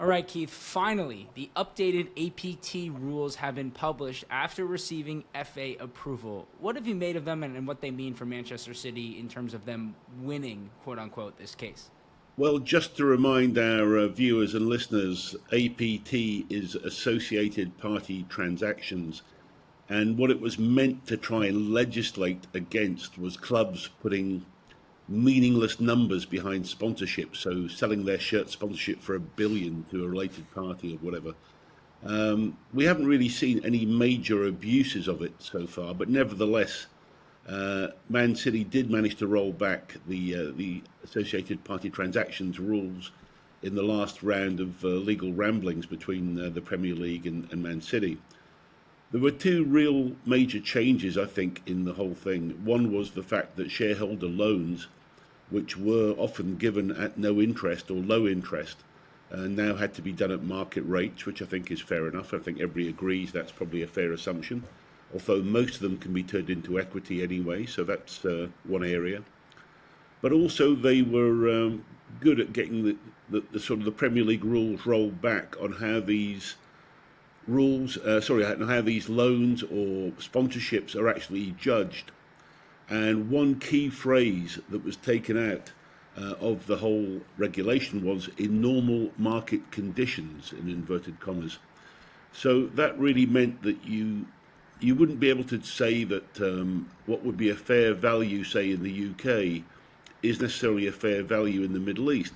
All right, Keith, finally, the updated APT rules have been published after receiving FA approval. What have you made of them and what they mean for Manchester City in terms of them winning, quote unquote, this case? Well, just to remind our viewers and listeners, APT is Associated Party Transactions. And what it was meant to try and legislate against was clubs putting meaningless numbers behind sponsorship. So selling their shirt sponsorship for £1 billion to a related party or whatever. We haven't really seen any major abuses of it so far, but nevertheless, Man City did manage to roll back the associated party transactions rules in the last round of legal ramblings between the Premier League and Man City. There were two real major changes, I think, in the whole thing. One was the fact that shareholder loans, which were often given at no interest or low interest, now had to be done at market rates, which I think is fair enough. I think everybody agrees that's probably a fair assumption, although most of them can be turned into equity anyway, so that's one area. But also they were good at getting the sort of the Premier League rules rolled back on how these how these loans or sponsorships are actually judged. And one key phrase that was taken out of the whole regulation was "in normal market conditions," in inverted commas. So that really meant that you wouldn't be able to say that what would be a fair value, say in the UK, is necessarily a fair value in the Middle East,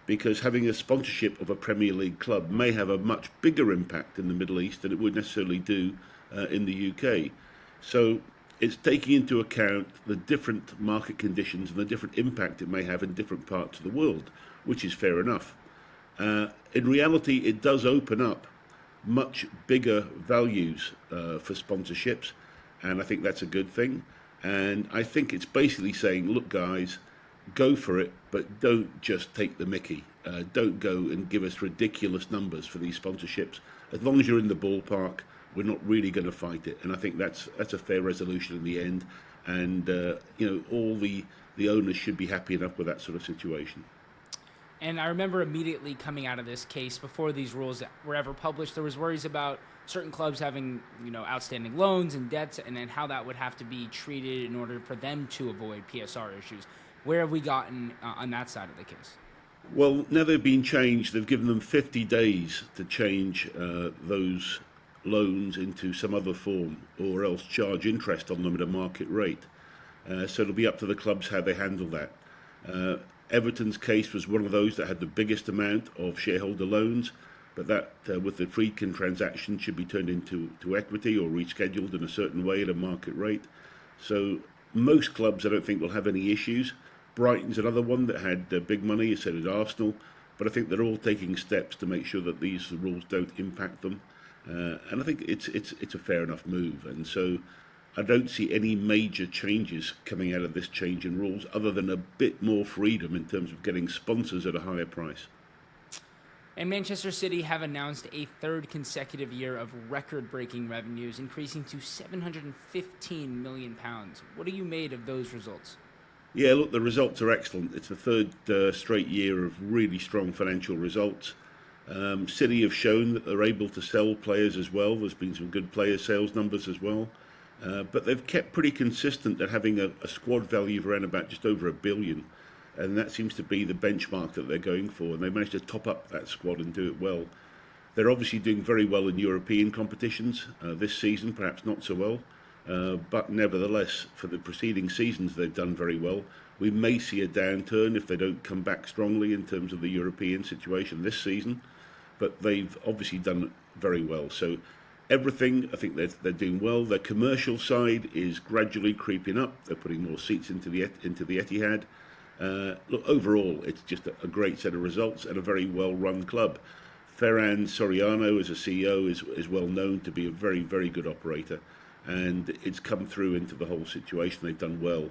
because having a sponsorship of a Premier League club may have a much bigger impact in the Middle East than it would necessarily do in the UK. So it's taking into account the different market conditions and the different impact it may have in different parts of the world, which is fair enough. In reality, it does open up much bigger values for sponsorships, and I think that's a good thing. And I think it's basically saying, look, guys, go for it, but don't just take the mickey. Don't go and give us ridiculous numbers for these sponsorships. As long as you're in the ballpark, we're not really going to fight it. And I think that's a fair resolution in the end. And all the owners should be happy enough with that sort of situation. And I remember immediately coming out of this case, before these rules were ever published, there was worries about certain clubs having, outstanding loans and debts, and then how that would have to be treated in order for them to avoid PSR issues. Where have we gotten on that side of the case? Well, now they've been changed. They've given them 50 days to change those loans into some other form, or else charge interest on them at a market rate. So it'll be up to the clubs how they handle that. Everton's case was one of those that had the biggest amount of shareholder loans, but that with the Friedkin transaction should be turned into equity or rescheduled in a certain way at a market rate. So most clubs I don't think will have any issues. Brighton's another one that had big money, so did Arsenal, but I think they're all taking steps to make sure that these rules don't impact them. And I think it's a fair enough move. And so I don't see any major changes coming out of this change in rules other than a bit more freedom in terms of getting sponsors at a higher price. And Manchester City have announced a third consecutive year of record-breaking revenues, increasing to £715 million. What are you made of those results? Yeah, look, the results are excellent. It's the third straight year of really strong financial results. City have shown that they're able to sell players as well. There's been some good player sales numbers as well. But they've kept pretty consistent at having a squad value of around about just over £1 billion. And that seems to be the benchmark that they're going for. And they managed to top up that squad and do it well. They're obviously doing very well in European competitions this season, perhaps not so well. But nevertheless, for the preceding seasons, they've done very well. We may see a downturn if they don't come back strongly in terms of the European situation this season. But they've obviously done very well. So everything, I think they're doing well. Their commercial side is gradually creeping up. They're putting more seats into the Etihad. Look, overall, it's just a great set of results and a very well-run club. Ferran Soriano, as a CEO, is well known to be a very, very good operator, and it's come through into the whole situation. They've done well.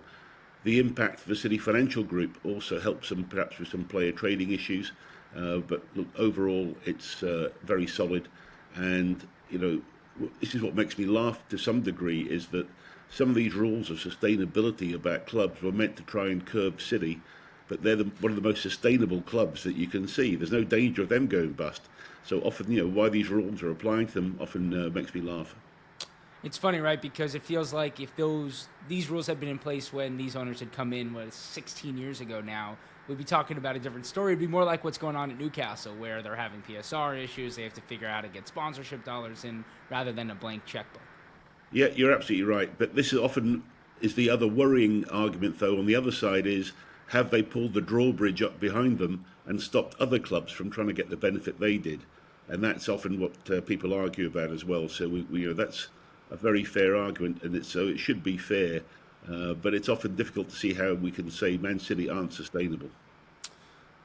The impact of the City Financial Group also helps them perhaps with some player trading issues, but look, overall, it's very solid. And this is what makes me laugh to some degree, is that some of these rules of sustainability about clubs were meant to try and curb City, but they're one of the most sustainable clubs that you can see. There's no danger of them going bust. So often, why these rules are applying to them often makes me laugh. It's funny, right? Because it feels like if these rules had been in place when these owners had come in, 16 years ago now, we'd be talking about a different story. It'd be more like what's going on at Newcastle, where they're having PSR issues. They have to figure out how to get sponsorship dollars in rather than a blank checkbook. Yeah, you're absolutely right. But this is often is the other worrying argument, though. On the other side is, have they pulled the drawbridge up behind them and stopped other clubs from trying to get the benefit they did? And that's often what people argue about as well. So that's a very fair argument, and so it should be fair. But it's often difficult to see how we can say Man City aren't sustainable.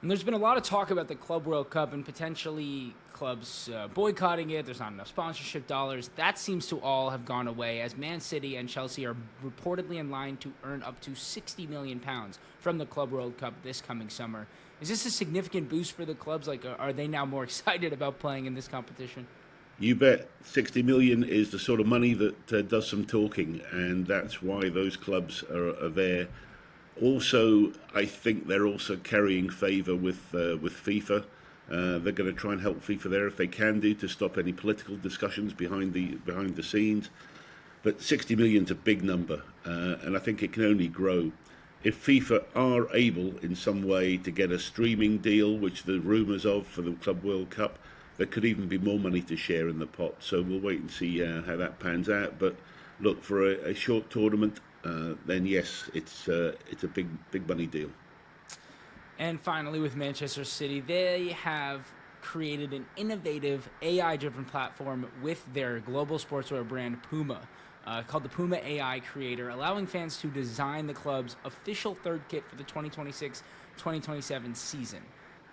And there's been a lot of talk about the Club World Cup and potentially clubs boycotting it. There's not enough sponsorship dollars. That seems to all have gone away, as Man City and Chelsea are reportedly in line to earn up to £60 million from the Club World Cup this coming summer. Is this a significant boost for the clubs? Like, are they now more excited about playing in this competition? You bet. 60 million is the sort of money that does some talking, and that's why those clubs are there. Also, I think they're also carrying favour with FIFA. They're going to try and help FIFA there if they can do to stop any political discussions behind the scenes. But 60 million is a big number, and I think it can only grow. If FIFA are able in some way to get a streaming deal, which the rumours of for the Club World Cup, there could even be more money to share in the pot. So we'll wait and see how that pans out. But look, for a short tournament, then yes, it's a big money deal. And finally, with Manchester City, they have created an innovative AI-driven platform with their global sportswear brand Puma, called the Puma AI Creator, allowing fans to design the club's official third kit for the 2026-2027 season.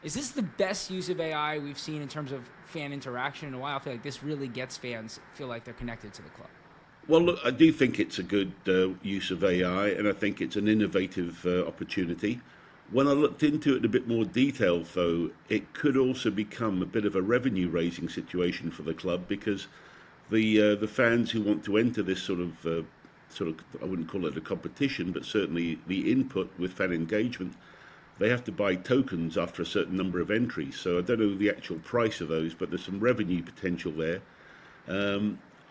Is this the best use of AI we've seen in terms of fan interaction in a while? I feel like this really gets fans feel like they're connected to the club. Well, look, I do think it's a good use of AI, and I think it's an innovative opportunity. When I looked into it in a bit more detail, though, it could also become a bit of a revenue-raising situation for the club, because the fans who want to enter this sort of I wouldn't call it a competition, but certainly the input with fan engagement, they have to buy tokens after a certain number of entries. So I don't know the actual price of those, but there's some revenue potential there.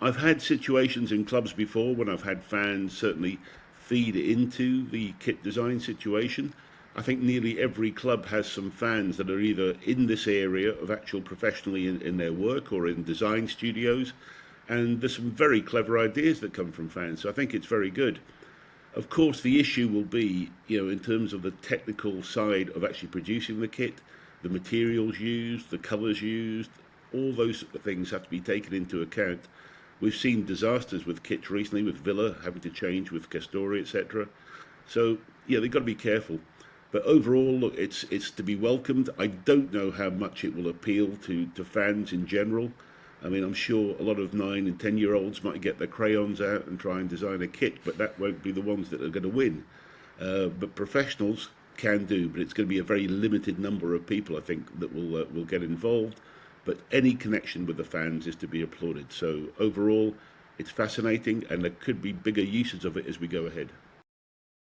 I've had situations in clubs before when I've had fans certainly feed into the kit design situation. I think nearly every club has some fans that are either in this area of actual professionally in their work or in design studios. And there's some very clever ideas that come from fans. So I think it's very good. Of course, the issue will be, in terms of the technical side of actually producing the kit, the materials used, the colours used, all those things have to be taken into account. We've seen disasters with kits recently, with Villa having to change with Castori, etc. So, they've got to be careful. But overall, look, it's to be welcomed. I don't know how much it will appeal to fans in general. I mean, I'm sure a lot of 9 and 10-year-olds might get their crayons out and try and design a kit, but that won't be the ones that are going to win. But professionals can do, but it's going to be a very limited number of people, I think, that will get involved. But any connection with the fans is to be applauded. So overall, it's fascinating, and there could be bigger uses of it as we go ahead.